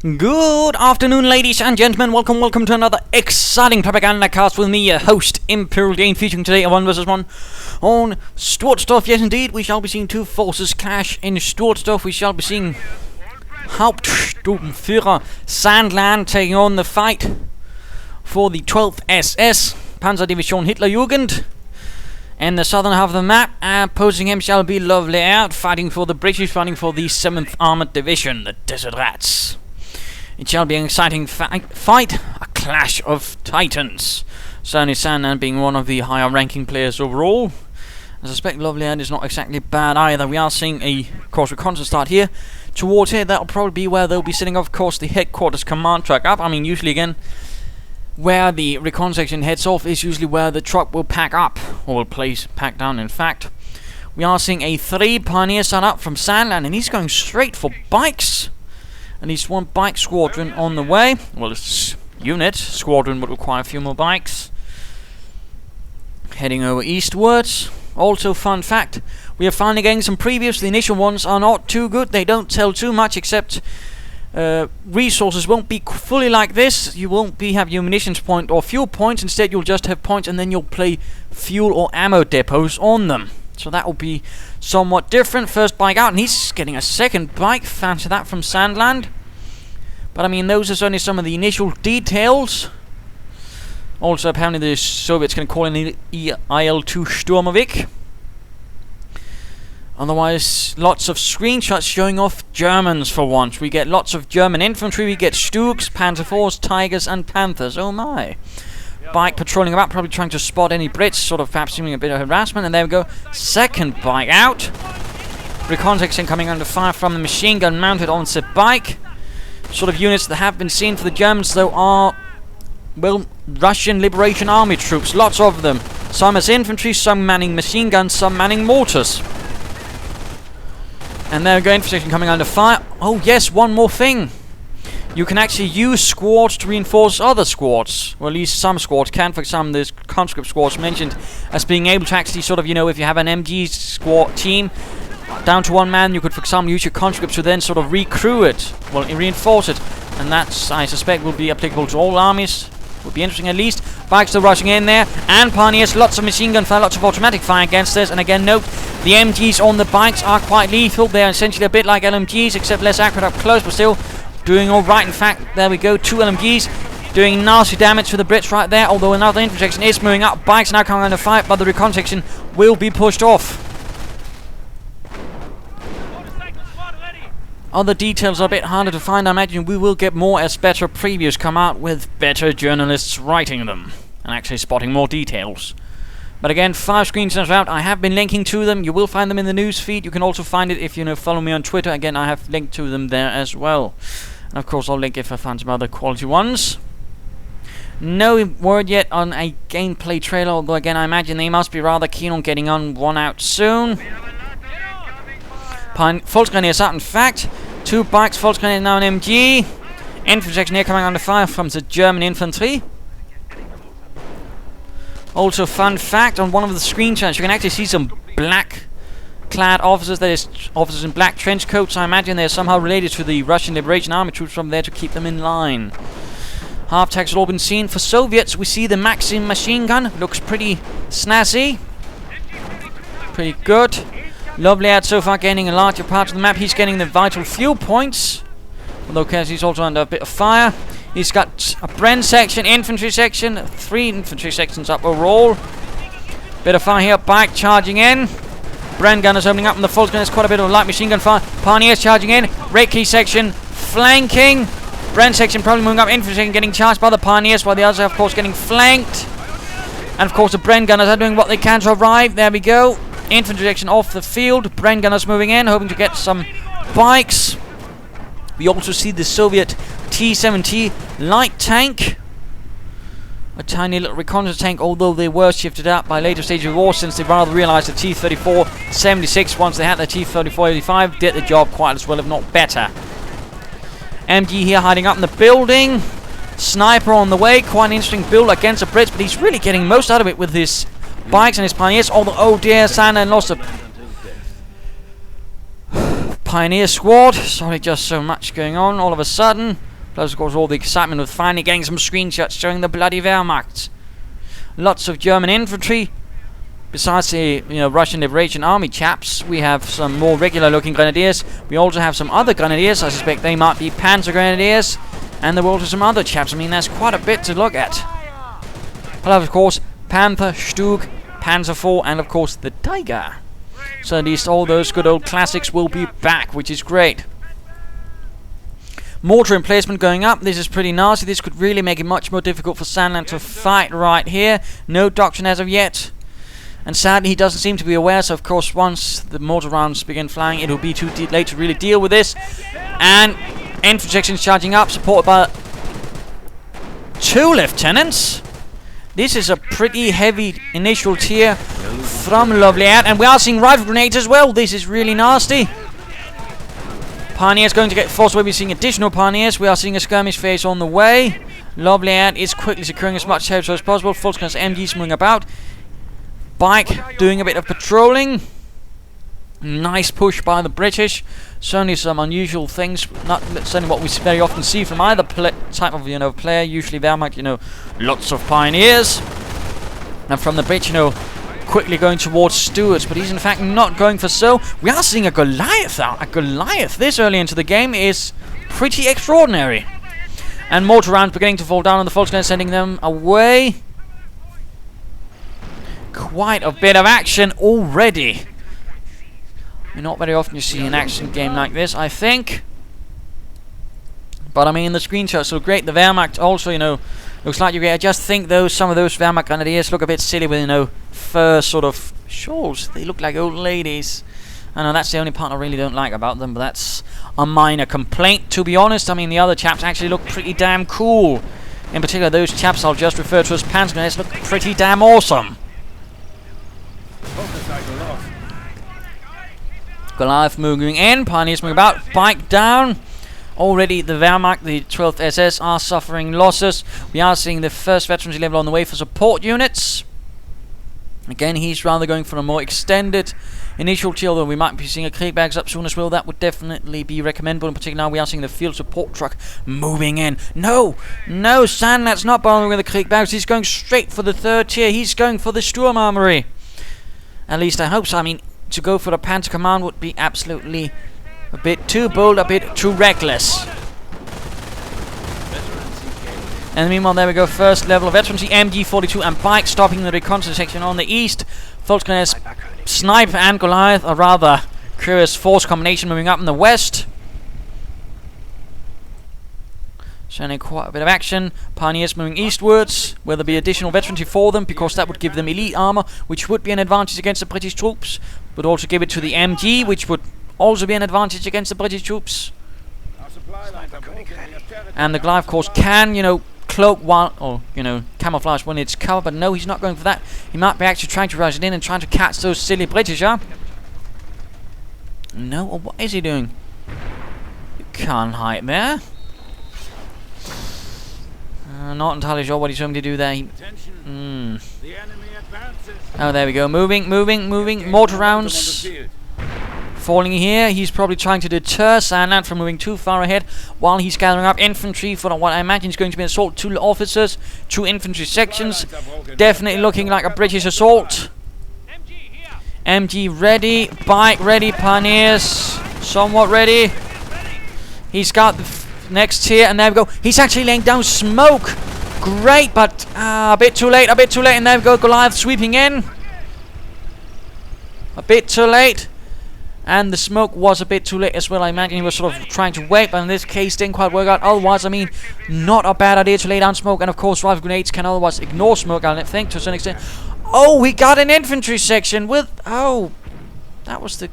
Good afternoon, ladies and gentlemen. Welcome to another exciting Propagandacast with me, your host, Imperial Dane, featuring today a 1 vs 1 on Sturzdorf. Yes, indeed, we shall be seeing two forces clash in Sturzdorf. We shall be seeing Hauptsturmführer TSandland taking on the fight for the 12th SS Panzerdivision Hitlerjugend. And the southern half of the map, opposing him shall be Loveleairde, fighting for the British, fighting for the 7th Armoured Division, the Desert Rats. It shall be an exciting fight, a clash of titans. Certainly TSandland being one of the higher ranking players overall. I suspect Loveleairde is not exactly bad either. We are seeing a course reconnaissance start here. Towards here, that'll probably be where they'll be sitting, of course, the headquarters command truck up. I mean, usually again, where the recon section heads off is usually where the truck will pack up, or will pack down, in fact. We are seeing a 3 Pioneer set up from TSandland, and he's going straight for bikes. At least one bike squadron on the way. Well, this unit squadron would require a few more bikes. Heading over eastwards. Also, fun fact, we are finally getting some previews. The initial ones are not too good. They don't tell too much, except resources won't be fully like this. You won't have your munitions point or fuel points. Instead, you'll just have points, and then you'll play fuel or ammo depots on them. So that will be somewhat different. First bike out, and he's getting a second bike. Fancy that from TSandland. But I mean, those are only some of the initial details. Also, apparently the Soviets can call in the IL-2 Sturmovik. Otherwise, lots of screenshots showing off Germans for once. We get lots of German infantry. We get Stugs, Panzer IVs, Tigers, and Panthers. Oh my. Bike patrolling about, probably trying to spot any Brits, sort of perhaps doing a bit of harassment. And there we go. Second bike out. Recon section coming under fire from the machine gun mounted on said bike. Sort of units that have been seen for the Germans, though, are, well, Russian Liberation Army troops. Lots of them. Some as infantry, some manning machine guns, some manning mortars. And there we go, infantry coming under fire. Oh yes, one more thing. You can actually use squads to reinforce other squads. Or at least some squads can. For example, there's conscript squads mentioned as being able to actually sort of, you know, if you have an MG squad team down to one man, you could, for example, use your conscripts to then sort of recruit it. Well, reinforce it. And that's, I suspect, will be applicable to all armies. Would be interesting at least. Bikes still rushing in there. And Pioneers, lots of machine gun fire, lots of automatic fire against this. And again, note, the MGs on the bikes are quite lethal. They're essentially a bit like LMGs, except less accurate up close, but still doing alright. In fact, there we go, 2 LMGs doing nasty damage to the Brits right there. Although another infantry section is moving up. Bikes now coming under fire, but the recon section will be pushed off. Other details are a bit harder to find. I imagine we will get more as better previews come out with better journalists writing them and actually spotting more details. But again, 5 screenshots out. I have been linking to them. You will find them in the news feed. You can also find it if you follow me on Twitter. Again, I have linked to them there as well. And of course, I'll link if I find some other quality ones. No word yet on a gameplay trailer, although again, I imagine they must be rather keen on getting one out soon. Volksgrenadiers out, in fact. 2 bikes, Volksgrenadiers now an MG. Infantry section here coming under fire from the German infantry. Also, fun fact, on one of the screenshots, you can actually see some black-clad officers. That is, officers in black trench coats. I imagine they're somehow related to the Russian Liberation Army troops from there to keep them in line. Half-tanks have all been seen. For Soviets, we see the Maxim machine gun. Looks pretty snazzy. Pretty good. Loveleairde so far gaining a larger part of the map. He's getting the vital fuel points. Although he's also under a bit of fire. He's got a Bren section, infantry section, 3 infantry sections up overall. Bit of fire here, bike charging in. Bren gunners opening up on the full gun. There's quite a bit of light machine gun fire. Pioneers charging in. Reiki section flanking. Bren section probably moving up. Infantry section getting charged by the Pioneers, while the others are, of course, getting flanked. And of course, the Bren gunners are doing what they can to arrive. There we go. Infantry section off the field. Bren gunners moving in, hoping to get some bikes. We also see the Soviet T-70 light tank. A tiny little reconnaissance tank, although they were shifted out by later stage of war since they rather realized the T-34-76, once they had the T-34-85, did the job quite as well, if not better. MG here hiding up in the building. Sniper on the way. Quite an interesting build against the Brits, but he's really getting most out of it with his bikes and his Pioneers. Although, oh dear, TSandland lost a Pioneer squad. Sorry, just so much going on all of a sudden. Plus, of course, all the excitement of finally getting some screenshots showing the bloody Wehrmacht. Lots of German infantry. Besides the Russian Liberation Army chaps, we have some more regular-looking grenadiers. We also have some other grenadiers. I suspect they might be Panzergrenadiers. And there were also some other chaps. I mean, there's quite a bit to look at. Plus, of course, Panther, Stug, Panzer IV, and of course the Tiger. So at least all those good old classics will be back, which is great. Mortar emplacement going up. This is pretty nasty. This could really make it much more difficult for TSandland to fight right here. No doctrine as of yet. And sadly, he doesn't seem to be aware. So, of course, once the mortar rounds begin flying, it will be too late to really deal with this. And infantry sections charging up, supported by 2 lieutenants. This is a pretty heavy initial tier from Loveleairde. And we are seeing rifle grenades as well. This is really nasty. Pioneers going to get forced away. We're seeing additional pioneers. We are seeing a skirmish phase on the way. Loveleairde is quickly securing as much territory as possible. Full-class MGs moving about. Bike doing a bit of patrolling. Nice push by the British. Certainly some unusual things. Not certainly what we very often see from either type of player. Usually Wehrmacht, lots of pioneers. And from the British, quickly going towards Stuarts, but he's in fact not going for so. We are seeing a Goliath out. A Goliath this early into the game is pretty extraordinary. And mortar rounds beginning to fall down on the Volkswagen, sending them away. Quite a bit of action already. Not very often you see an action game like this, I think. But I mean, the screenshots look great. The Wehrmacht also, looks like you get. I just think some of those Wehrmacht grenadiers look a bit silly with, fur sort of shawls. They look like old ladies. I know that's the only part I really don't like about them, but that's a minor complaint, to be honest. I mean, the other chaps actually look pretty damn cool. In particular, those chaps I'll just refer to as Panzergrenadiers look pretty damn awesome. Goliath moving in, pioneers moving about, bike down. Already the Wehrmacht, the 12th SS, are suffering losses. We are seeing the first veterancy level on the way for support units. Again, he's rather going for a more extended initial tier, although we might be seeing a Kriegbags up soon as well. That would definitely be recommendable. In particular, now we are seeing the field support truck moving in. No, TSandland's not bothering with the Kriegbags. He's going straight for the 3rd tier. He's going for the Sturm Armory. At least I hope so. I mean, to go for the Panzer Command would be absolutely a bit too bold, a bit too reckless. And meanwhile, there we go. First level of veterancy, MG42 and bike stopping the reconnaissance section on the east. Volkswagen's Sniper and Goliath, a rather curious force combination moving up in the west. Showing quite a bit of action. Pioneers moving eastwards. Will there be additional veterancy for them? Because that would give them elite armor, which would be an advantage against the British troops. Would also give it to the MG, which would also be an advantage against the British troops. And the Goliath, of course, can, cloak while, or, camouflage when it's covered. But no, he's not going for that. He might be actually trying to rush it in and trying to catch those silly British, huh? No, or what is he doing? You can't hide there. Not entirely sure what he's going to do there. Oh, there we go. Moving. Mortar rounds falling here. He's probably trying to deter TSandland from moving too far ahead while he's gathering up infantry for what I imagine is going to be an assault. 2 officers, 2 infantry sections. Definitely looking like a British assault. MG ready. Bike ready. Pioneers somewhat ready. He's got the next tier, and there we go. He's actually laying down smoke. Great, but a bit too late, and there we go. Goliath sweeping in. A bit too late. And the smoke was a bit too late as well. I imagine he was sort of trying to wait, but in this case didn't quite work out. Otherwise, I mean, not a bad idea to lay down smoke. And of course, rifle grenades can otherwise ignore smoke, I think, to some extent. Oh, we got an infantry section with... Oh, that was the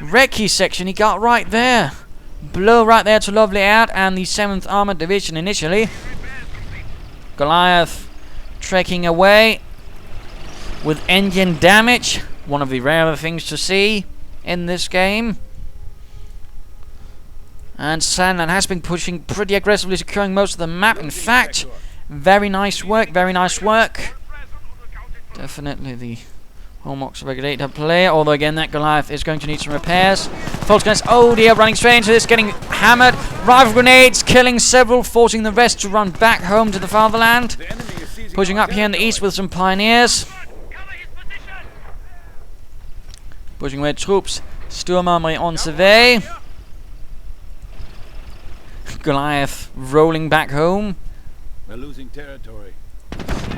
recce section he got right there. Blow right there to Loveleairde and the 7th Armoured Division initially. Goliath trekking away with engine damage. One of the rarer things to see in this game. And TSandland has been pushing pretty aggressively, securing most of the map. In fact, very nice work. Definitely Hallmarks regulator player, although again that Goliath is going to need some repairs. Volksgunners, oh dear, running straight into this, getting hammered. Rifle grenades, killing several, forcing the rest to run back home to the fatherland. Pushing up here in the east with some pioneers. Pushing with troops. Sturmarmy on survey. Goliath rolling back home. We're losing territory.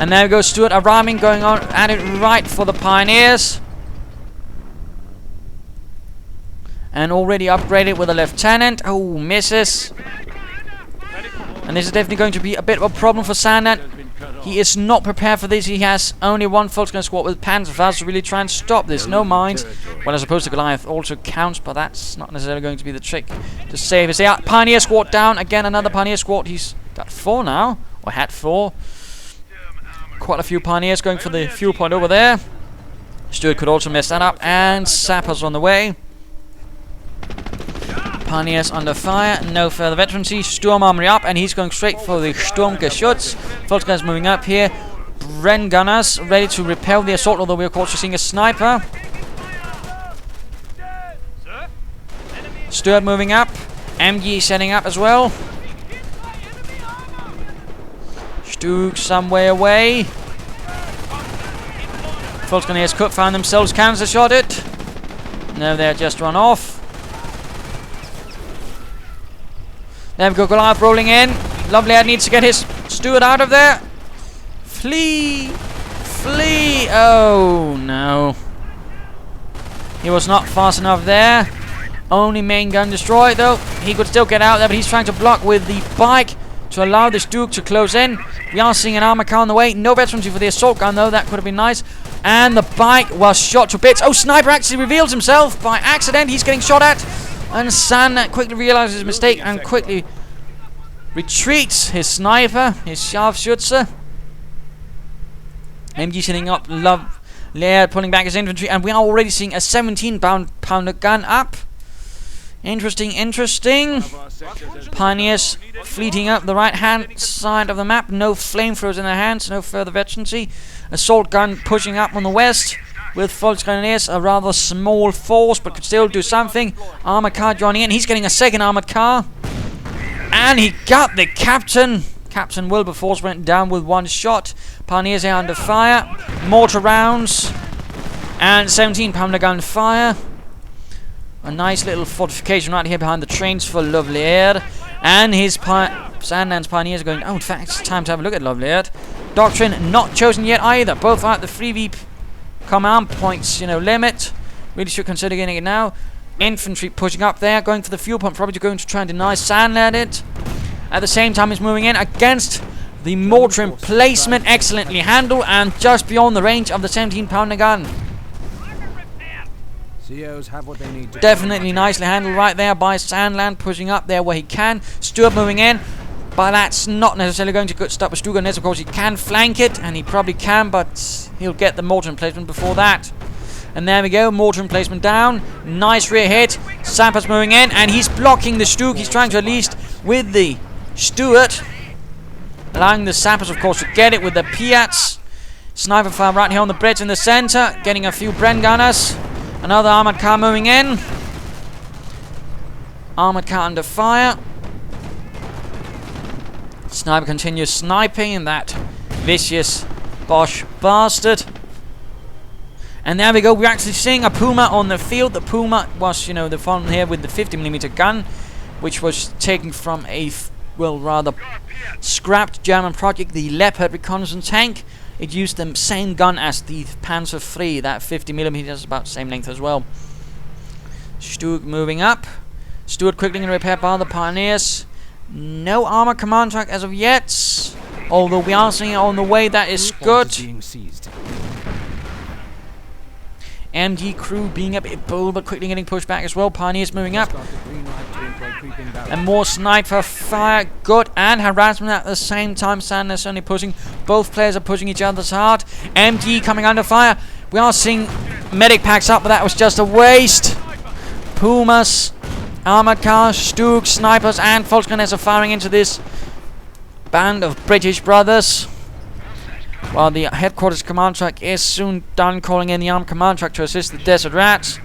And there we go, Stuart arriving, going on at it right for the pioneers. And already upgraded with a lieutenant. Oh, misses. And this is definitely going to be a bit of a problem for TSandland. He is not prepared for this. He has only one Volksgun squad with Panzerfaust to really try and stop this. No mines. Well, I suppose the Goliath also counts, but that's not necessarily going to be the trick to save us. Yeah, Pioneer squad down. Again, another Pioneer squad. He's got 4 now, or had 4. Quite a few Pioneers going for the fuel point over there. Stuart could also mess that up. And Sappers on the way. Pioneers under fire. No further veterancy. Sturm Armory up. And he's going straight for the Sturmgeschütz. Volksgunners moving up here. Bren Gunners ready to repel the assault. Although we're of course seeing a sniper. Stuart moving up. MG setting up as well. Stug some way away. Volksgunners could find themselves cancer shotted. No, they're just run off. There we go, Goliath rolling in. Loveleairde needs to get his Stuart out of there. Flee! Flee! Oh no. He was not fast enough there. Only main gun destroyed though. He could still get out there, but he's trying to block with the bike to allow this Duke to close in. We are seeing an armor car on the way. No veterancy for the assault gun though. That could have been nice. And the bike was shot to bits. Oh, Sniper actually reveals himself by accident. He's getting shot at. And San quickly realizes his mistake and quickly retreats his sniper, his Scharfschütze. MG setting up Loveleairde, pulling back his infantry. And we are already seeing a 17-pounder gun up. Interesting, interesting. Pioneers fleeting up the right-hand side of the map. No flamethrowers in their hands, no further veterancy. Assault gun pushing up on the west with Volksgrenadiers, a rather small force, but could still do something. Armored car joining in. He's getting a second armored car. And he got the captain. Captain Wilberforce went down with 1 shot. Pioneers are under fire. Mortar rounds. And 17-pounder gun fire. A nice little fortification right here behind the trains for Loveleairde. And his TSandland's Pioneers are going, oh, in fact, it's time to have a look at Loveleairde. Doctrine not chosen yet either. Both are at the 3v command points, limit. Really should consider getting it now. Infantry pushing up there, going for the fuel pump, probably going to try and deny TSandland it. At the same time, he's moving in against the mortar emplacement. Excellently handled and just beyond the range of the 17-pounder gun. COs have what they need to Definitely nicely handled right there by TSandland, pushing up there where he can. Stuart moving in, but that's not necessarily going to stop a Stuttgart. Of course, he can flank it, and he probably can, but he'll get the mortar emplacement before that. And there we go, mortar emplacement down. Nice rear hit. Sappers moving in, and he's blocking the Stug. He's trying to at least with the Stuart, allowing the Sappers, of course, to get it with the Piats. Sniper fire right here on the bridge in the center, getting a few Bren Gunners. Another armored car moving in. Armored car under fire. Sniper continues sniping that vicious Bosch bastard. And there we go. We're actually seeing a Puma on the field. The Puma was, the one here with the 50mm gun, which was taken from a, rather scrapped German project, the Leopard reconnaissance tank. It used the same gun as the Panzer III, that 50mm is about the same length as well. Stug moving up. Stuart quickly going to repair by the Pioneers. No armor command track as of yet, although we are seeing it on the way. That is good. MG crew being a bit bold, but quickly getting pushed back as well. Pioneers moving up. And more sniper fire. Good. And harassment at the same time. TSandland only pushing. Both players are pushing each other's hard. MG coming under fire. We are seeing medic packs up, but that was just a waste. Pumas, armored cars, Stug, snipers, and Volksgrenadiers are firing into this band of British brothers. While the headquarters command truck is soon done calling in the armed command truck to assist the Desert Rats.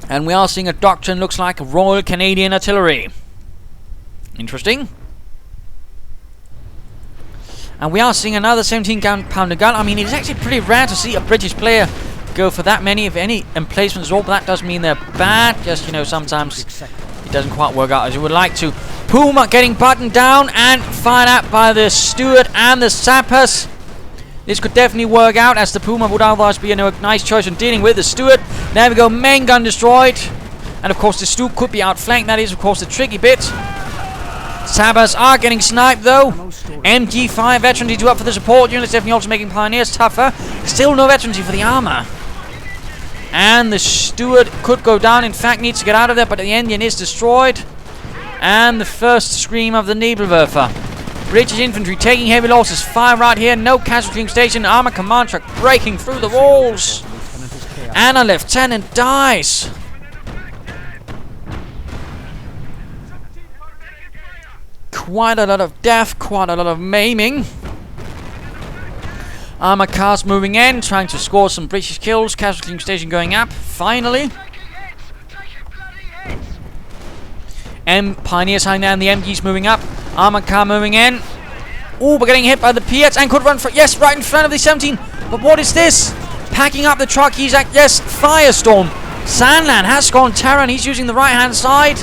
And we are seeing a doctrine looks like Royal Canadian Artillery. Interesting. And we are seeing another 17-pounder gun. I mean, it's actually pretty rare to see a British player go for that many, if any, emplacements at all. But that doesn't mean they're bad. Just, you know, sometimes it doesn't quite work out as you would like to. Puma getting buttoned down and fired at by the Steward and the Sappers. This could definitely work out, as the Puma would otherwise be a nice choice in dealing with the Steward. There we go, main gun destroyed. And of course the Steward could be outflanked. That is of course the tricky bit. Sappers are getting sniped though. MG5 veterancy to up for the support units, definitely also making Pioneers tougher. Still no veterancy for the armor. And the Steward could go down, in fact needs to get out of there, but the engine is destroyed. And the first scream of the Nebelwerfer. British infantry taking heavy losses. Fire right here, no casualty station. Armor command truck breaking through the walls. And a lieutenant dies. Quite a lot of death, quite a lot of maiming. Armor cars moving in, trying to score some British kills. Casualty station going up, finally. Pioneers hanging down, the MGs moving up. Armor car moving in. Oh, we're getting hit by the Piats and could run for, yes, right in front of the 17. But what is this? Packing up the truck, he's at, yes, Firestorm. TSandland has gone Terran, he's using the right hand side.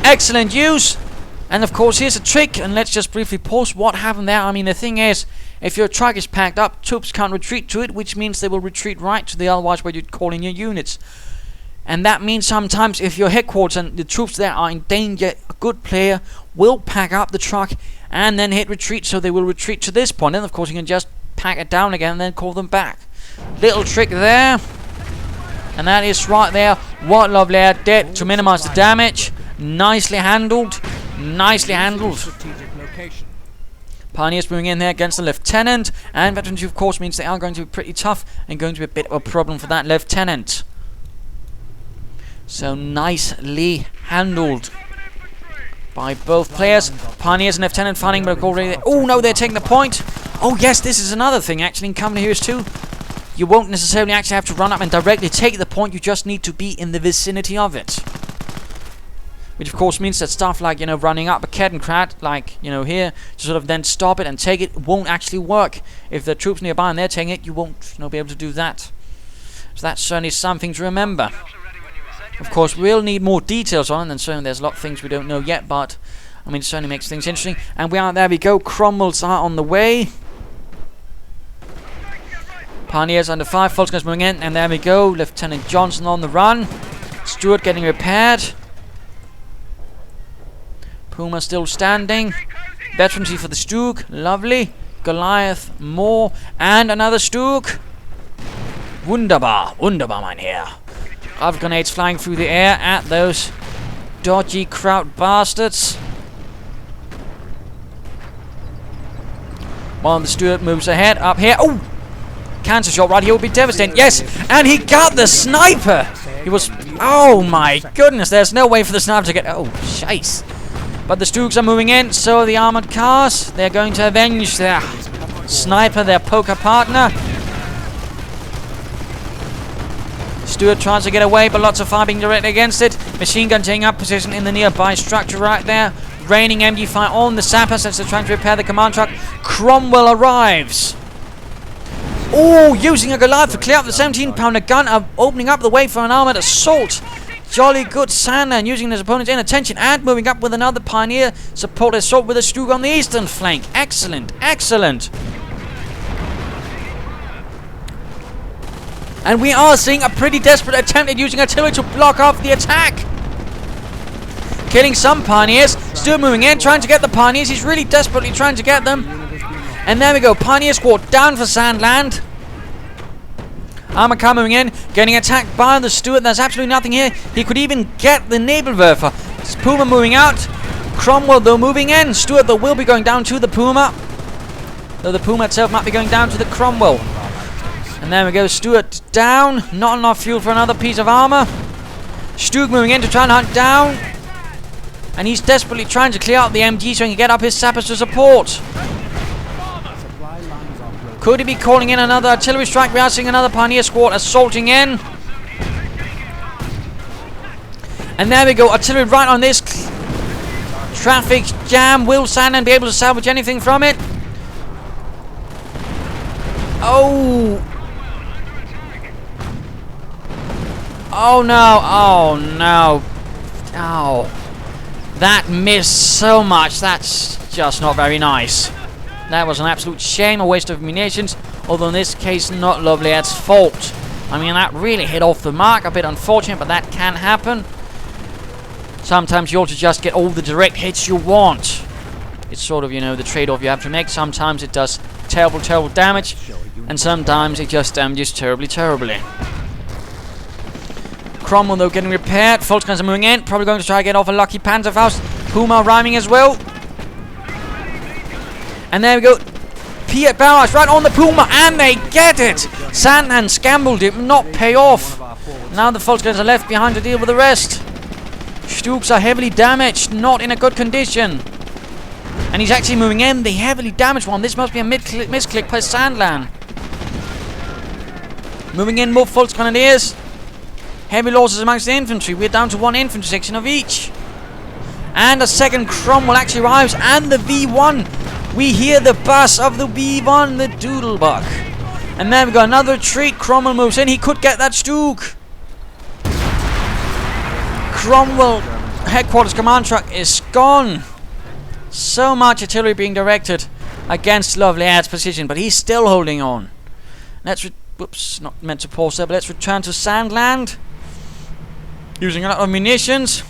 Excellent use. And of course, here's a trick, and let's just briefly pause what happened there. I mean, the thing is, if your truck is packed up, troops can't retreat to it, which means they will retreat right to the otherwise where you'd call in your units. And that means sometimes if your headquarters and the troops there are in danger, a good player will pack up the truck and then hit retreat, so they will retreat to this point. And of course you can just pack it down again and then call them back. Little trick there. And that is right there what Loveleairde did to minimize the damage. Nicely handled. Nicely handled. Pioneers moving in there against the lieutenant. And veterancy of course means they are going to be pretty tough and going to be a bit of a problem for that lieutenant. So nicely handled by both players. Pioneers and Lieutenant finding, but already. Oh no, they're taking the point. Oh yes, this is another thing actually in Company Heroes 2. You won't necessarily actually have to run up and directly take the point. You just need to be in the vicinity of it. Which of course means that stuff like, you know, running up a Kettenkrad, like, you know, here, to sort of then stop it and take it, won't actually work. If the troops nearby and they're taking it, you won't, you know, be able to do that. So that's certainly something to remember. Of course, we'll need more details on it, and certainly there's a lot of things we don't know yet, but, I mean, it certainly makes things interesting. And there we go, Cromwells are on the way. Pioneers under fire, Volksguns moving in, and there we go, Lieutenant Johnson on the run. Stewart getting repaired. Puma still standing. Veterancy for the Stug, lovely. Goliath, more, and another Stug. Wunderbar, wunderbar, mein Herr. Of grenades flying through the air at those dodgy Kraut bastards. While the Steward moves ahead up here. Oh! Cancer shot right here will be devastating. Yes! And he got the sniper! He was... Oh my goodness! There's no way for the sniper to get... Oh, shice. But the Stugs are moving in, so are the armored cars. They're going to avenge their sniper, their poker partner. Stewart tries to get away, but lots of fire being directed against it. Machine gun taking up position in the nearby structure right there. Raining MG fire on the sappers as they're trying to repair the command truck. Cromwell arrives. Oh, using a Goliath to clear up the 17-pounder gun, opening up the way for an armored assault. Jolly good TSandland using his opponent's inattention and moving up with another Pioneer support assault with a Stug on the eastern flank. Excellent, excellent. And we are seeing a pretty desperate attempt at using artillery to block off the attack. Killing some Pioneers. Still moving in, trying to get the Pioneers. He's really desperately trying to get them. And there we go. Pioneer squad down for TSandland. Armor car moving in. Getting attacked by the Steward. There's absolutely nothing here. He could even get the Nebelwerfer. Puma moving out. Cromwell though moving in. Steward though will be going down to the Puma. Though the Puma itself might be going down to the Cromwell. And there we go, Stewart down. Not enough fuel for another piece of armor. Stug moving in to try and hunt down. And he's desperately trying to clear out the MG so he can get up his sappers to support. Could he be calling in another artillery strike? We are seeing another Pioneer squad assaulting in. And there we go. Artillery right on this traffic jam. Will TSandland be able to salvage anything from it? Oh. Oh no. Oh no. Oh. That missed so much. That's just not very nice. That was an absolute shame, a waste of munitions, although in this case not Loveleairde's fault. I mean, that really hit off the mark, a bit unfortunate, but that can happen. Sometimes you also just get all the direct hits you want. It's sort of, you know, the trade-off you have to make. Sometimes it does terrible, terrible damage, and sometimes it just damages terribly, terribly. Cromwell, though, getting repaired. Volksguns are moving in, probably going to try to get off a lucky Panzerfaust. Puma rhyming as well. And there we go. Pierre Barrage right on the Puma, and they get it! TSandland scambled it, not pay off. Now the Volksguns are left behind to deal with the rest. Stuks are heavily damaged, not in a good condition. And he's actually moving in, the heavily damaged one. This must be a misclick by TSandland. Moving in, more Volksgrenadiers. Heavy losses amongst the infantry. We're down to one infantry section of each. And a second Cromwell actually arrives, and the V1. We hear the buzz of the V1, the Doodlebuck. And then we got another retreat. Cromwell moves in. He could get that Stuk. Cromwell headquarters command truck is gone. So much artillery being directed against Loveleairde's position, but he's still holding on. Let's whoops, not meant to pause there, but let's return to TSandland. Using a lot of munitions.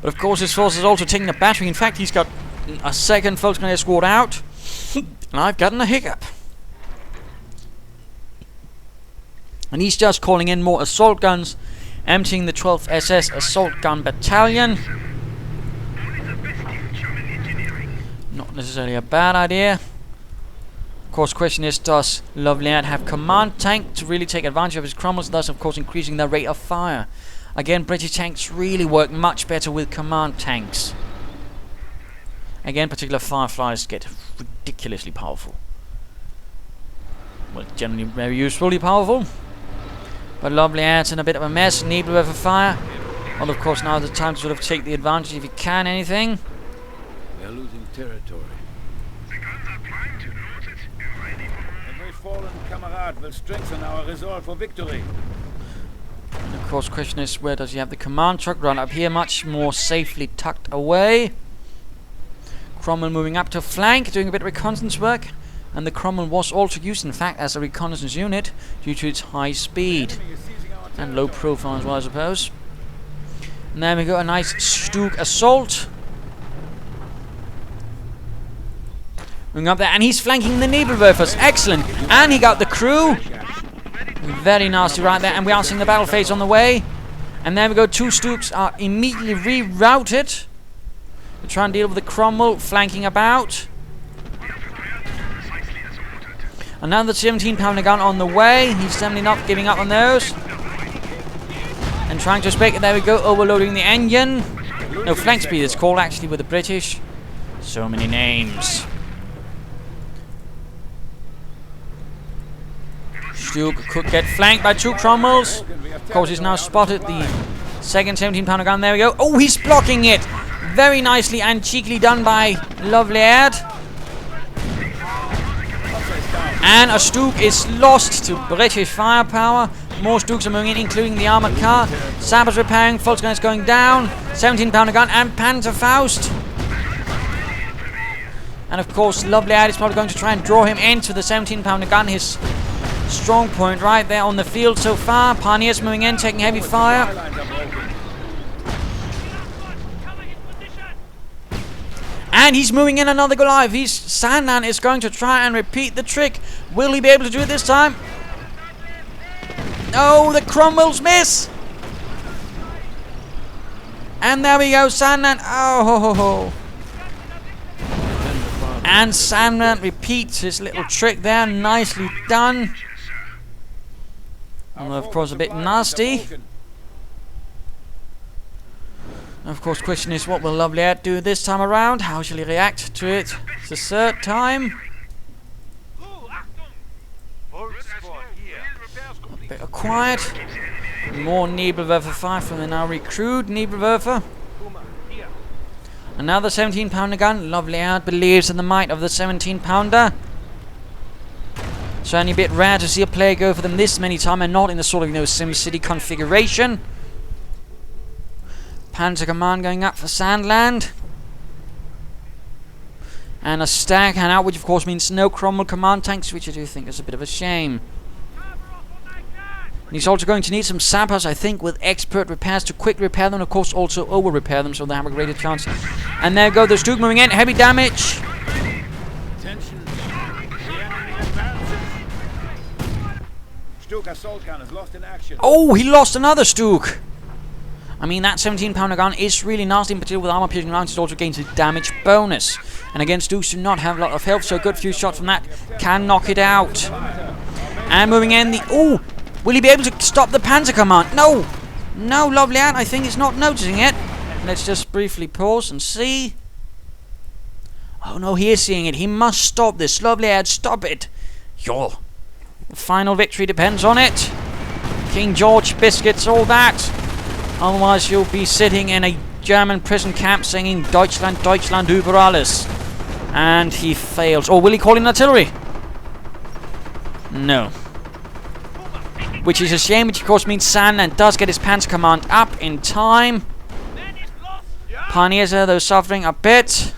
But of course his force is also taking a battery. In fact, he's got a second Volksgrenadier squad out. And I've gotten a hiccup. And he's just calling in more assault guns, emptying the 12th SS Assault Gun Battalion. Not necessarily a bad idea. Of course, question is, does Loveleairde have command tank to really take advantage of his Cromwells, thus of course increasing their rate of fire? Again, British tanks really work much better with command tanks. Again, particular Fireflies get ridiculously powerful. Well, generally very usefully powerful. But Loveleairde's in a bit of a mess. Nebelwerfer for fire. Well, of course, now is the time to sort of take the advantage if you can. Anything. We are losing territory. Every fallen comrade will strengthen our resolve for victory. And of course, question is, where does he have the command truck? Right up here, much more safely tucked away. Cromwell moving up to flank, doing a bit of reconnaissance work. And the Cromwell was also used, in fact, as a reconnaissance unit due to its high speed. And low profile as well, I suppose. And there we go, a nice Stuk assault. Moving up there, and he's flanking the Nebelwerfers. Excellent. And he got the crew. Very nasty right there. And we are seeing the battle phase on the way. And there we go, two Stuks are immediately rerouted. We try and deal with the Cromwell flanking about. Another 17-pounder gun on the way. He's definitely not giving up on those. And trying to spec. There we go, overloading the engine. No, flank speed it's called actually with the British. So many names. Stuk could get flanked by two Cromwells. Of course, he's now spotted the second 17-pounder gun. There we go. Oh, he's blocking it. Very nicely and cheekily done by Loveleairde. And a Stuk is lost to British firepower. More Stuks are moving in, including the armored car. Sappers repairing, Volksgun is going down. 17-pounder gun and Panzerfaust. And of course, Loveleairde is probably going to try and draw him into the 17-pounder gun. His strong point right there on the field so far. Pioneers moving in, taking heavy fire. And he's moving in another Goliath. TSandland is going to try and repeat the trick. Will he be able to do it this time? No, the Cromwells miss. And there we go, TSandland. Oh, ho, ho, ho. And TSandland repeats his little trick there. Nicely done. And of course, a bit nasty. Of course, question is, what will Loveleairde do this time around? How shall he react to it? It's the third time. quiet. More Nebelwerfer fire from the now recruit Nebelwerfer. Another 17-pounder gun. Loveleairde believes in the might of the 17-pounder. Certainly a bit rare to see a player go for them this many times and not in the sort of, you know, SimCity configuration. Panzer Command going up for Sandland. And a stag hand out, which of course means no Cromwell command tanks, which I do think is a bit of a shame. And he's also going to need some sappers, I think, with expert repairs to quick repair them, and of course also over repair them, so they have a greater chance. And there go the Sturg moving in, heavy damage. Attention. The enemy advances. Sturg assault gun is lost in action. Oh, he lost another Sturg. I mean, that 17-pounder gun is really nasty, in particular with armor-piercing rounds. It also gains a damage bonus. And again, Sturgs do not have a lot of health, so a good few shots from that can knock it out. And moving in, the... Oh! Will he be able to stop the Panzer Command? No! No, Loveleairde, I think, is not noticing it. Let's just briefly pause and see. Oh no, he is seeing it. He must stop this. Loveleairde, stop it. Your final victory depends on it. King George biscuits, all that. Otherwise, you'll be sitting in a German prison camp singing Deutschland, Deutschland über alles. And he fails. Or will he call in artillery? No. Which is a shame, which of course means Sandland does get his Panzer Command up in time. Pioneers are though suffering a bit.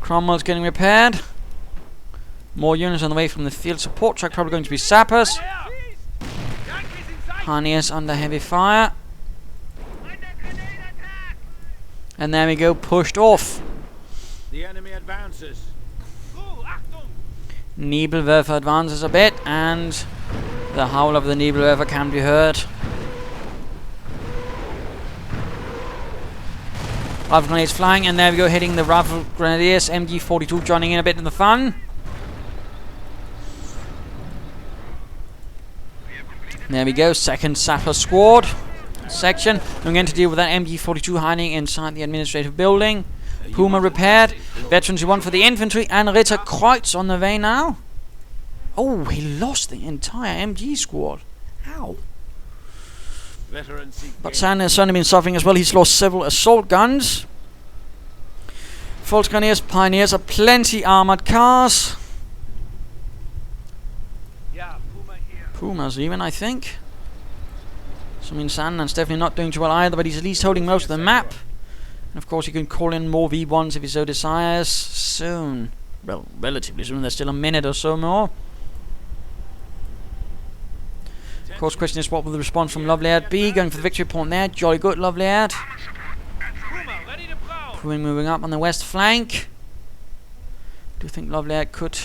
Cromwell's getting repaired. More units on the way from the field support truck, probably going to be sappers. Pioneers under heavy fire. And there we go, pushed off. The enemy advances. Nebelwerfer advances a bit, and the howl of the Nebelwerfer can be heard. Rifle grenades flying, and there we go, hitting the Rifle Grenadiers. MG42 joining in a bit in the fun. There we go, second sapper squad section. We're going to deal with that MG42 hiding inside the administrative building. Puma repaired. Veterans 1 for the infantry, and Ritter Kreuz on the way now. Oh, he lost the entire MG squad. Ow. But Sandland has certainly been suffering as well. He's lost several assault guns. Volksgrenadiers, Pioneers are plenty armored cars. Pumas even, I think. So I mean, Sandland's definitely not doing too well either, but he's at least holding most of the map. And of course, he can call in more V1s if he so desires soon. Well, relatively soon. There's still a minute or so more. Of course, question is, what will the response from Loveleairde be? Going for the victory point there. Jolly good, Loveleairde. Moving up on the west flank. Do you think Loveleairde could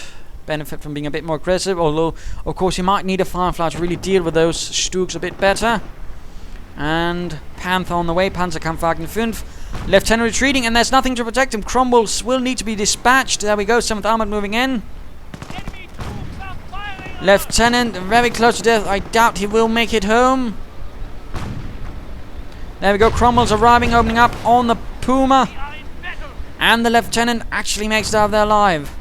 benefit from being a bit more aggressive? Although, of course, he might need a Firefly to really deal with those Sturgs a bit better. And Panther on the way. Panzerkampfwagen 5. Lieutenant retreating, and there's nothing to protect him. Cromwell will need to be dispatched. There we go, 7th Armoured moving in. Lieutenant, very close to death. I doubt he will make it home. There we go, Cromwell's arriving, opening up on the Puma. And the Lieutenant actually makes it out of there alive.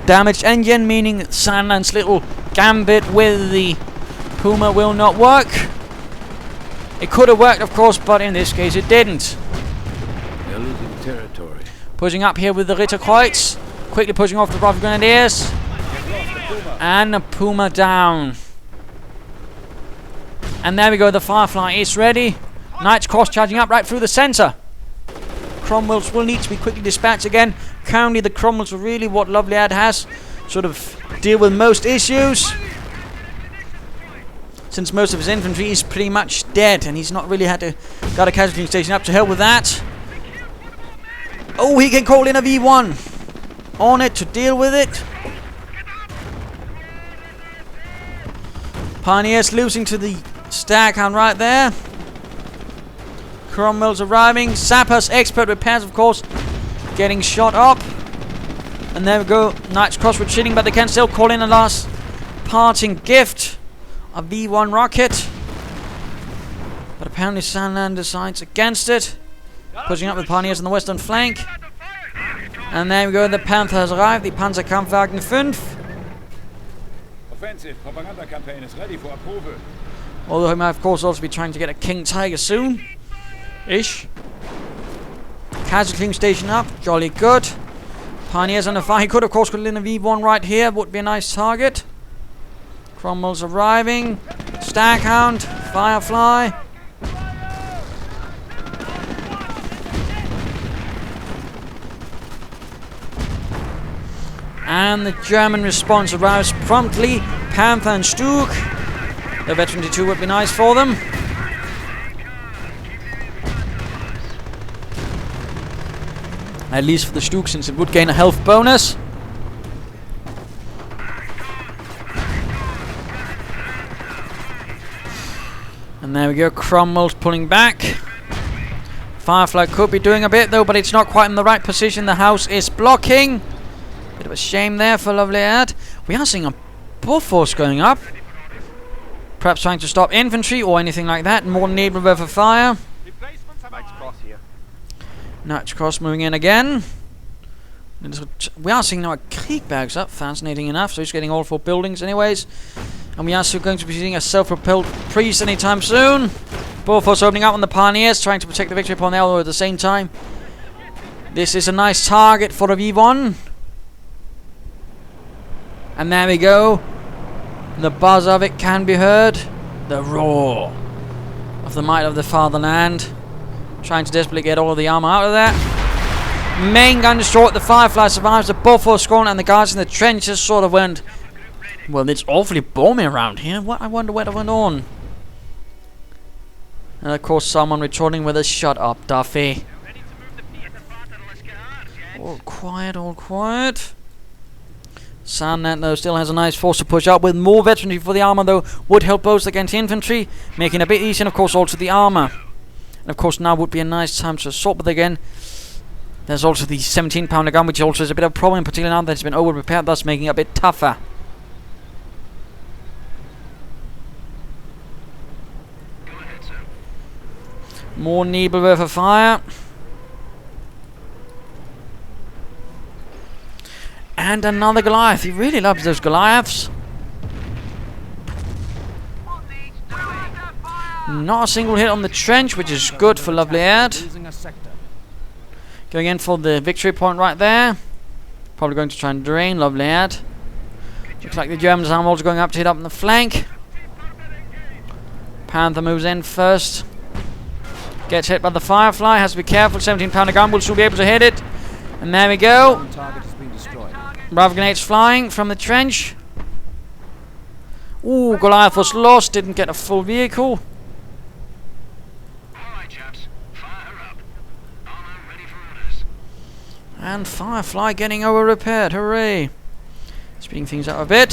Damaged engine, meaning that Sandland's little gambit with the Puma will not work. It could have worked, of course, but in this case it didn't. They're losing territory. Pushing up here with the Ritter Kreuz. Quickly pushing off the Rifle Grenadiers. And a Puma down. And there we go, the Firefly is ready. Knights Cross charging up right through the centre. Cromwells will need to be quickly dispatched again. Currently the Cromwells are really what Loveleairde has. Sort of deal with most issues. Since most of his infantry is pretty much dead, and he's not really got a casualty station up to help with that. Oh, he can call in a V1 on it to deal with it. Pioneers losing to the Staghound right there. Cromwell's arriving. Sappers, expert repairs, of course, getting shot up. And there we go. Knights Cross retreating, but they can still call in a last parting gift. A V1 rocket. But apparently Sandland decides against it. Pushing up the Pioneers on the western flank. And there we go, the Panther has arrived, the Panzerkampfwagen 5. offensive propaganda campaign is ready for approval. Although he might, of course, also be trying to get a King Tiger soon. Ish. Casualty station up. Jolly good. Pioneers under fire. He could, of course, put in a V1 right here. Would be a nice target. Cromwell's arriving. Staghound. Firefly. And the German response arrives promptly. Panther and Stug. The Veteran 2 would be nice for them. At least for the Stug, since it would gain a health bonus. And there we go, Cromwell's pulling back. Firefly could be doing a bit though, but it's not quite in the right position. The house is blocking. Bit of a shame there for Loveleairde. We are seeing a buff force going up. Perhaps trying to stop infantry or anything like that. More naval river fire. Knights Cross moving in again. We are seeing now a Kriegberg's up, fascinating enough. So he's getting all 4 buildings anyways. And we are still going to be seeing a self-propelled priest anytime soon. Buff force opening up on the Pioneers, trying to protect the victory point there, although at the same time. This is a nice target for the V1. And there we go. The buzz of it can be heard. The roar of the might of the fatherland. Trying to desperately get all of the armor out of there. Main gun destroyed. The Firefly survives. The Buffalo scorn and the guards in the trenches sort of went. Well, it's awfully balmy around here. What? I wonder what went on. And of course, someone returning with a "Shut up, Duffy." All quiet, all quiet. TSandland though still has a nice force to push up with more veteranry for the armor though would help both against infantry, making it a bit easier, and of course also the armor. And of course now would be a nice time to assault, but again there's also the 17-pounder gun, which also is a bit of a problem, particularly now that it's been over repaired, thus making it a bit tougher. More Nebel River fire. And another Goliath. He really loves those Goliaths. Not a single hit on the trench, which is good for Loveleairde. Going in for the victory point right there. Probably going to try and drain Loveleairde. Looks like the Germans are also going up to hit up on the flank. Panther moves in first. Gets hit by the Firefly. Has to be careful. 17-pounder gun will still be able to hit it. And there we go. Rifle grenades flying from the trench. Ooh, Goliath was lost. Didn't get a full vehicle. Alright, chaps. Fire her up. Armor ready for orders. And Firefly getting over repaired. Hooray. Speeding things up a bit.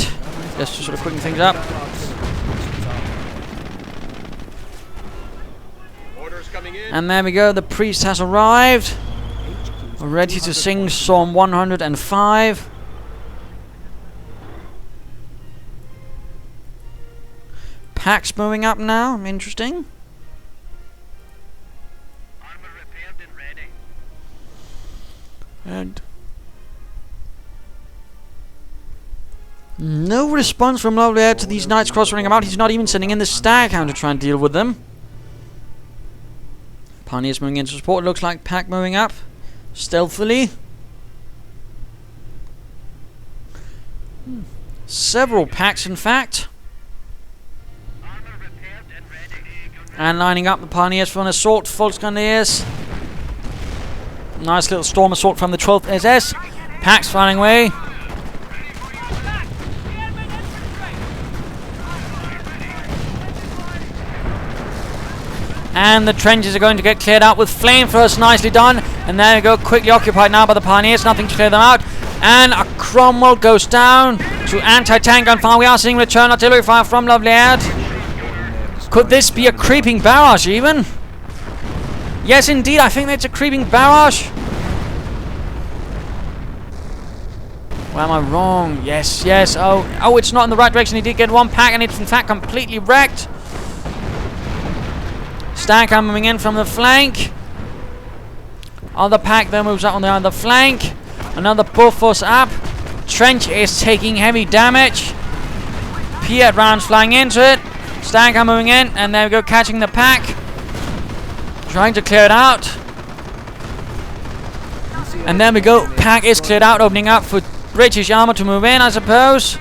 Just to sort of quicken things up. Orders coming in. And there we go. The priest has arrived. Ready to sing Psalm 105. Packs moving up now. Interesting. Armor repaired and ready. And no response from Loveleairde to these Knights Cross running about. He's not even sending in the Staghound to try and deal with them. Pioneers moving into support. Looks like Pack moving up stealthily. Several packs, in fact. Armor repaired and ready. And lining up the Pioneers for an assault. Volksgrenadiers. Nice little storm assault from the 12th SS. Packs flying away. And the trenches are going to get cleared out with flamethrowers. Nicely done. And there we go. Quickly occupied now by the Pioneers. Nothing to clear them out. And a Cromwell goes down to anti-tank gunfire. We are seeing return artillery fire from Loveleairde. Could this be a creeping barrage even? Yes, indeed. I think that's a creeping barrage. Well, am I wrong? Yes, yes. Oh, it's not in the right direction. He did get one pack, and it's in fact completely wrecked. Stack coming in from the flank. Other pack then moves up on the other flank. Another buff force up. Trench is taking heavy damage. disappeared. Rounds flying into it. Stanker moving in, and there we go, catching the pack. Trying to clear it out. And there we go, pack is cleared out, opening up for British armor to move in, I suppose.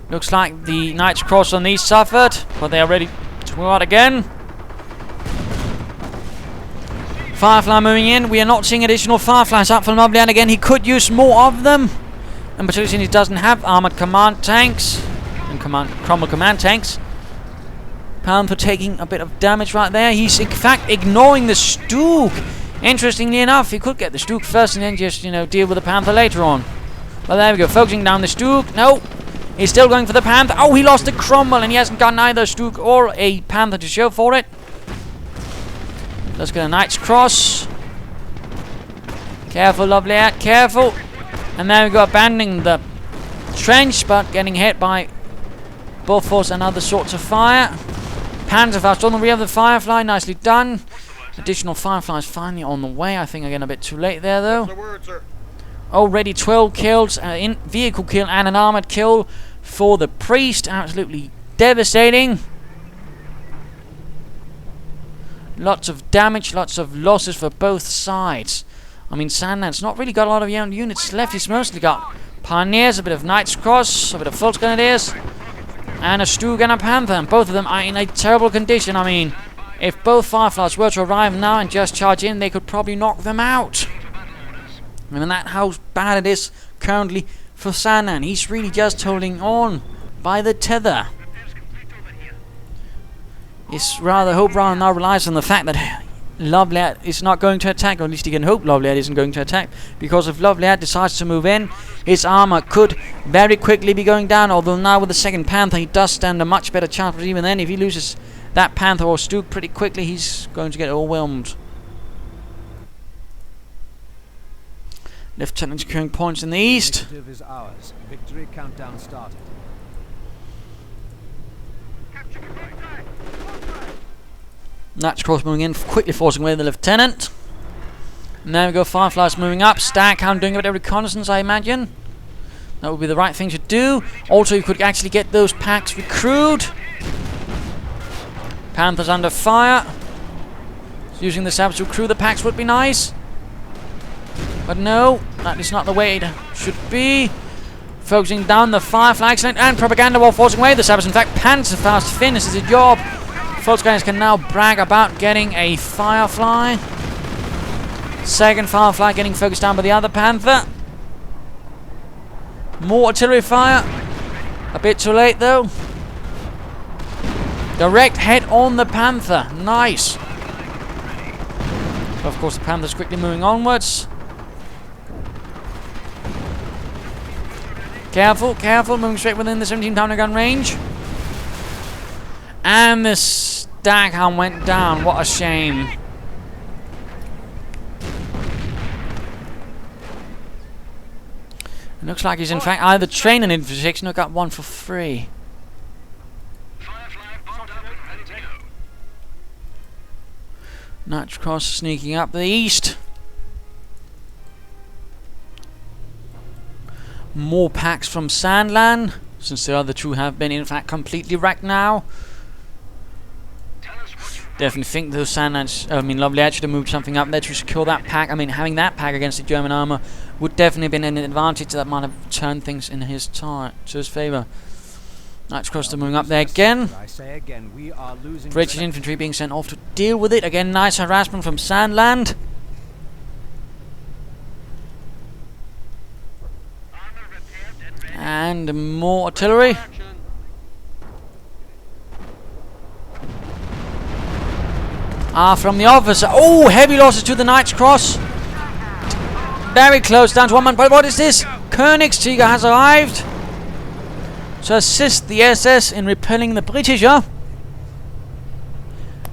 Looks like the Knights Cross on these suffered, but they are ready to move out again. Firefly moving in. We are not seeing additional Fireflies up from Loveleairde again. He could use more of them. And particularly since he doesn't have armored command tanks. And crumble command tanks. Panther taking a bit of damage right there. He's in fact ignoring the Stook. Interestingly enough, he could get the Stook first and then just, deal with the Panther later on. But there we go, focusing down the Stook. No, he's still going for the Panther. Oh, he lost the Cromwell and he hasn't got either a Stook or a Panther to show for it. Let's get a Knight's Cross. Careful, Loveleairde, careful. And there we go, abandoning the trench, but getting hit by buffers and other sorts of fire. Panzerfaust on the rear of the Firefly, nicely done. Additional Fireflies finally on the way. I think again a bit too late there though. Already 12 kills, in vehicle kill and an armored kill for the priest. Absolutely devastating. Lots of damage, lots of losses for both sides. I mean, Sandland's not really got a lot of young units left. He's mostly got Pioneers, a bit of Knight's Cross, a bit of Fultz Grenadiers, and a Stook and a Panther. And both of them are in a terrible condition. I mean, if both Fireflies were to arrive now and just charge in, they could probably knock them out. I mean, that's how bad it is currently for Sandland. He's really just holding on by the tether. His hope rather now relies on the fact that Loveleairde is not going to attack, or at least he can hope Loveleairde isn't going to attack, because if Loveleairde decides to move in, his armor could very quickly be going down, although now with the second Panther he does stand a much better chance, but even then if he loses that Panther or Stook pretty quickly, he's going to get overwhelmed. Lieutenant securing points in the east. Is ours. Victory countdown started. Knight's Cross moving in, quickly forcing away the Lieutenant. And there we go, Fireflies moving up. Staghound doing a bit of reconnaissance, I imagine. That would be the right thing to do. Also, you could actually get those packs recruited. Panthers under fire. Using the sabres to recruit the packs would be nice. But no, that is not the way it should be. Focusing down the Firefly, excellent, and Propaganda while forcing away the sabres. In fact, Panzerfaust finishes the job. Volkswagen can now brag about getting a Firefly. Second Firefly getting focused down by the other Panther. More artillery fire. A bit too late though. Direct hit on the Panther. Nice. Of course, the Panther's quickly moving onwards. Careful, careful, moving straight within the 17-pounder gun range. And the Staghound went down. What a shame. It looks like he's in fact either training in for 6 or got one for free. Knight's Cross sneaking up the east. More packs from Sandland, since the other two have been in fact completely wrecked now. Definitely think those Loveleairde should have moved something up there to secure that pack. I mean, having that pack against the German armor would definitely have been an advantage that might have turned things in his to his favour. Knight's Cross moving up there again. British infantry being sent off to deal with it. Again, nice harassment from Sandland. And more artillery. From the officer. Oh, heavy losses to the Knight's Cross. Very close, down to one man. But what is this? Königstiger has arrived to assist the SS in repelling the British. And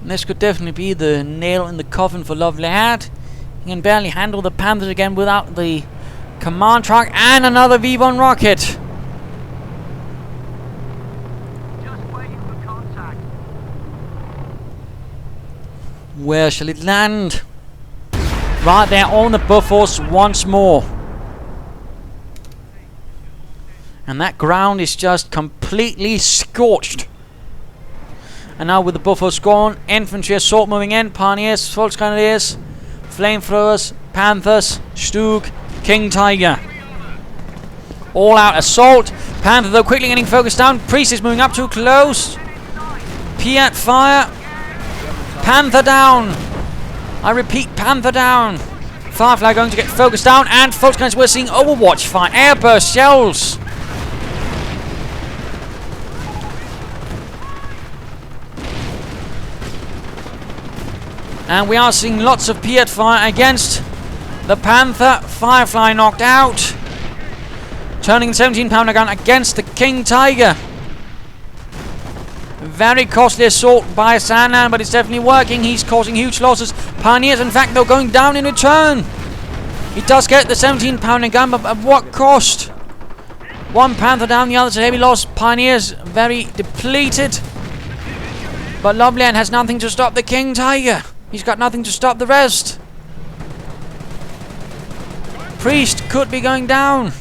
this could definitely be the nail in the coffin for Loveleairde. He can barely handle the Panthers again without the command truck and another V1 rocket. Where shall it land? Right there on the buffers once more. And that ground is just completely scorched. And now with the buffers gone, infantry assault moving in, Pioneers, Volksgrenadiers, Flamethrowers, Panthers, Stug, King Tiger. All out assault. Panther though quickly getting focused down. Priest is moving up too close. Piat fire. Panther down. I repeat, Panther down. Firefly going to get focused down, and Volksgrenadiers, we're seeing Overwatch fire. Airburst shells. And we are seeing lots of Piat fire against the Panther. Firefly knocked out. Turning the 17-pounder gun against the King Tiger. Very costly assault by TSandland, but it's definitely working. He's causing huge losses. Pioneers, in fact, though, going down in return. He does get the 17-pounder gun, but at what cost? One Panther down, the other's a heavy loss. Pioneers very depleted. But Loveleairde has nothing to stop the King Tiger. He's got nothing to stop the rest. Priest could be going down.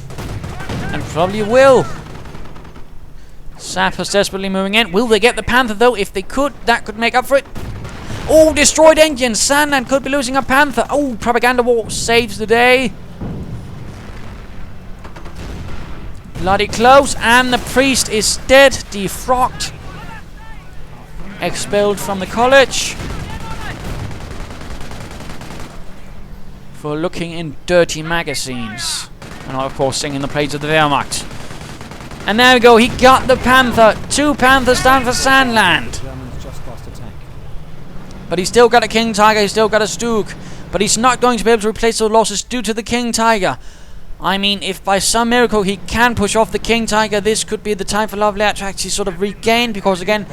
And probably will. Sappers desperately moving in. Will they get the Panther though? If they could, that could make up for it. Oh, destroyed engines. TSandland could be losing a Panther. Oh, Propaganda War saves the day. Bloody close. And the Priest is dead. Defrocked. Expelled from the college. For looking in dirty magazines. And of course singing the praise of the Wehrmacht. And there we go, he got the Panther. 2 Panthers down for TSandland. But he's still got a King Tiger, he's still got a Stug. But he's not going to be able to replace those losses due to the King Tiger. I mean, if by some miracle he can push off the King Tiger, this could be the time for Loveleairde to actually sort of regain. Because again,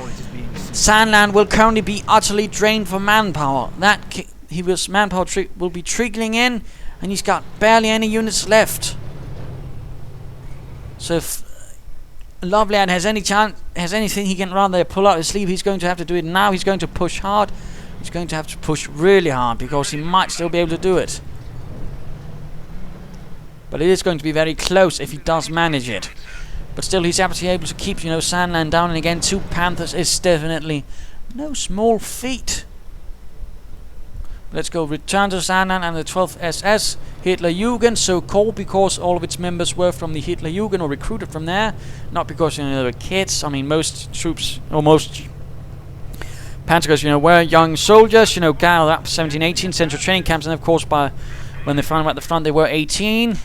TSandland will currently be utterly drained for manpower. Manpower will be trickling in. And he's got barely any units left. So if Loveleairde has any chance, has anything he can rather pull out his sleeve, he's going to have to do it now. He's going to push hard. He's going to have to push really hard because he might still be able to do it. But it is going to be very close if he does manage it. But still, he's absolutely able to keep, TSandland down. And again, 2 Panthers is definitely no small feat. Let's go return to TSandland and the 12th SS Hitlerjugend, so called because all of its members were from the Hitlerjugend or recruited from there, not because they were kids. I mean, most troops or most Panzergrenadiers, were young soldiers. Gathered up 17, 18 central training camps, and of course, when they found them at the front, they were 18.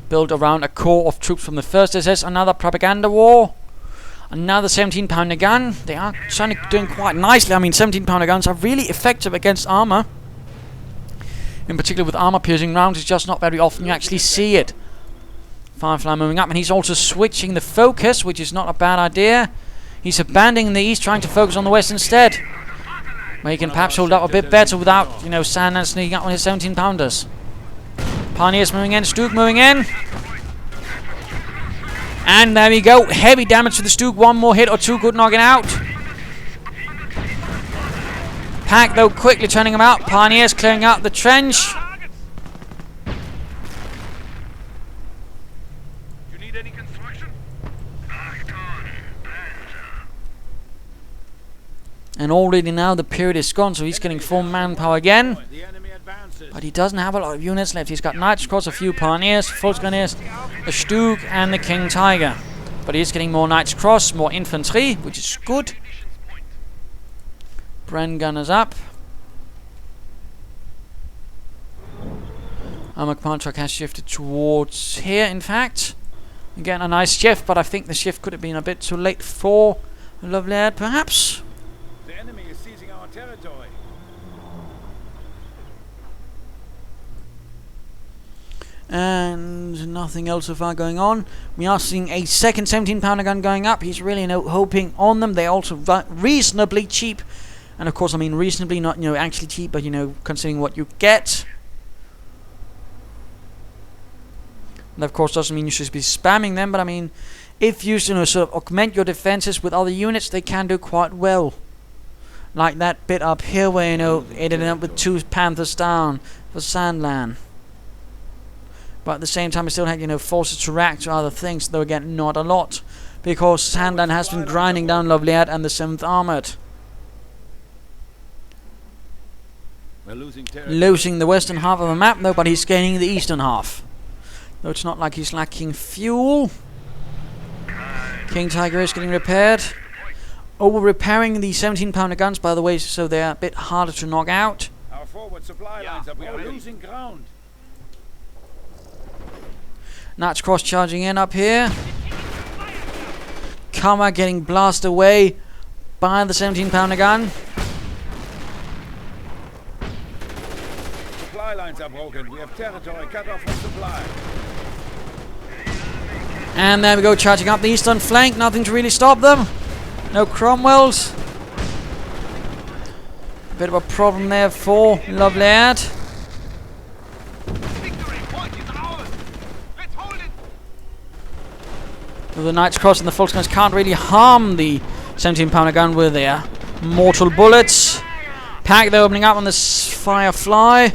Built around a core of troops from the 1st SS. Another propaganda war. Another 17-pounder gun. They are certainly doing quite nicely. I mean, 17-pounder guns are really effective against armor. In particular with armor-piercing rounds, it's just not very often you actually see it. Firefly moving up, and he's also switching the focus, which is not a bad idea. He's abandoning the east, trying to focus on the west instead. Where he can perhaps hold up a bit better without, TSandland sneaking up on his 17-pounders. Pioneers moving in, Stug moving in. And there we go. Heavy damage to the Stug. One more hit or 2 could knock it out. Pack, though, quickly turning him out. Pioneers clearing out the trench. You need any construction? And already now the period is gone, so he's getting full manpower again. The enemy advances. But he doesn't have a lot of units left. He's got Knights Cross, a few Pioneers, Volksgrenadiers, a Stug, and the King Tiger. But he's getting more Knights Cross, more infantry, which is good. Bren Gunners up. Armor Command Truck has shifted towards here, in fact. Again, a nice shift, but I think the shift could have been a bit too late for Loveleairde, perhaps. The enemy is seizing our territory. And nothing else so far going on. We are seeing a second 17-pounder gun going up. He's really hoping on them. They're also reasonably cheap. And of course, I mean reasonably, not actually cheap, but considering what you get. That of course doesn't mean you should be spamming them, but I mean, if you sort of augment your defenses with other units, they can do quite well. Like that bit up here where it ended up with 2 Panthers down for TSandland. But at the same time, I still had, forces to react to other things, though again, not a lot. Because TSandland has been grinding down Loveleairde and the 7th Armoured. We're losing territory. Losing the western half of the map, though, but he's gaining the eastern half. Though it's not like he's lacking fuel. King Tiger is getting repaired. Over repairing the 17-pounder guns, by the way, so they're a bit harder to knock out. Our forward supply lines we are losing ground. Knights Cross charging in up here. Kama getting blasted away by the 17-pounder gun. Supply lines are broken. We have territory cut off from supply. And there we go, charging up the eastern flank. Nothing to really stop them. No Cromwells. A bit of a problem there for Loveleairde. The Knights Cross and the Volksgunners can't really harm the 17-pounder gun with their mortal bullets. Pack, they're opening up on this Firefly.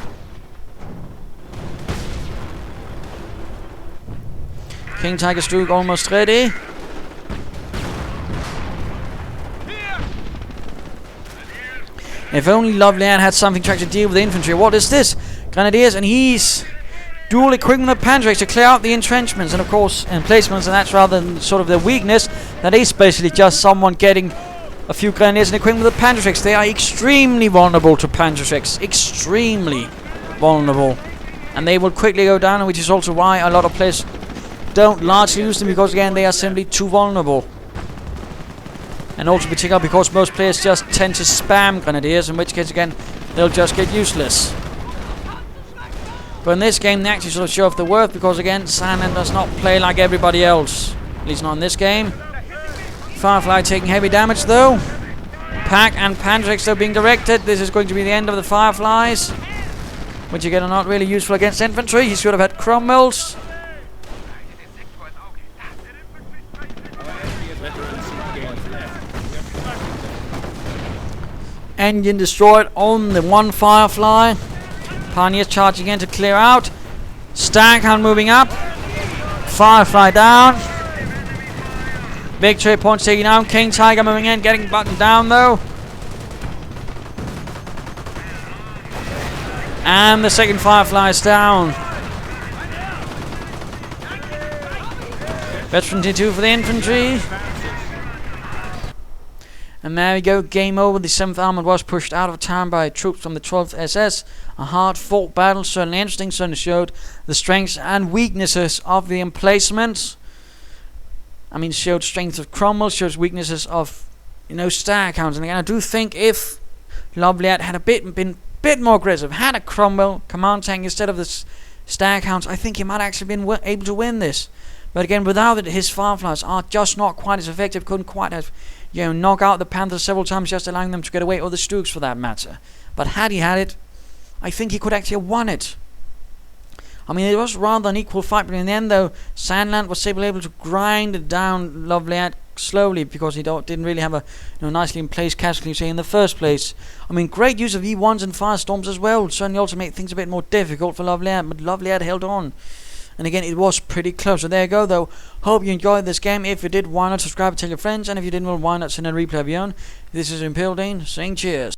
King Tiger Stroke almost ready. If only Loveleairde had something to actually deal with the infantry. What is this? Grenadiers, and he's dual equipping the Panzergrenadiers to clear out the entrenchments and of course emplacements, and that's rather than sort of their weakness. That is basically just someone getting a few Grenadiers and equipping with the Panzergrenadiers. They are extremely vulnerable to Panzergrenadiers. Extremely vulnerable. And they will quickly go down, which is also why a lot of players don't largely use them, because again they are simply too vulnerable. And also particularly because most players just tend to spam Grenadiers, in which case again they'll just get useless. But in this game they actually sort of show off their worth, because again TSandland does not play like everybody else. At least not in this game. Firefly taking heavy damage though. Pack and Panzergrenadiers though being directed. This is going to be the end of the Fireflies, which again are not really useful against infantry. He should have had Cromwells. Engine destroyed on the one Firefly. Pioneers charging in to clear out. Staghound moving up. Firefly down. Victory points taken down. King Tiger moving in, getting buttoned down though. And the second Firefly is down. Veteran T2 for the infantry. And there we go, game over. The 7th Armoured was pushed out of town by troops from the 12th SS. A hard-fought battle, certainly interesting, certainly showed the strengths and weaknesses of the emplacements. I mean, showed strengths of Cromwell, shows weaknesses of, Staghounds. And again, I do think if Loveleairde had been a bit more aggressive, had a Cromwell command tank instead of the Staghounds, I think he might actually been able to win this. But again, without it, his Fireflies are just not quite as effective. Couldn't quite have, knock out the Panthers several times, just allowing them to get away, or the Stooks for that matter. But had he had it, I think he could actually have won it. I mean, it was rather an equal fight, but in the end, though, TSandland was able to grind down Loveleairde slowly, because he didn't really have a nicely in place casualty say in the first place. I mean, great use of E1s and Firestorms as well. Certainly also made things a bit more difficult for Loveleairde, but Loveleairde held on. And again, it was pretty close. So there you go, though. Hope you enjoyed this game. If you did, why not subscribe and tell your friends? And if you didn't, well, why not send a replay of your own? This is Imperial Dane saying cheers.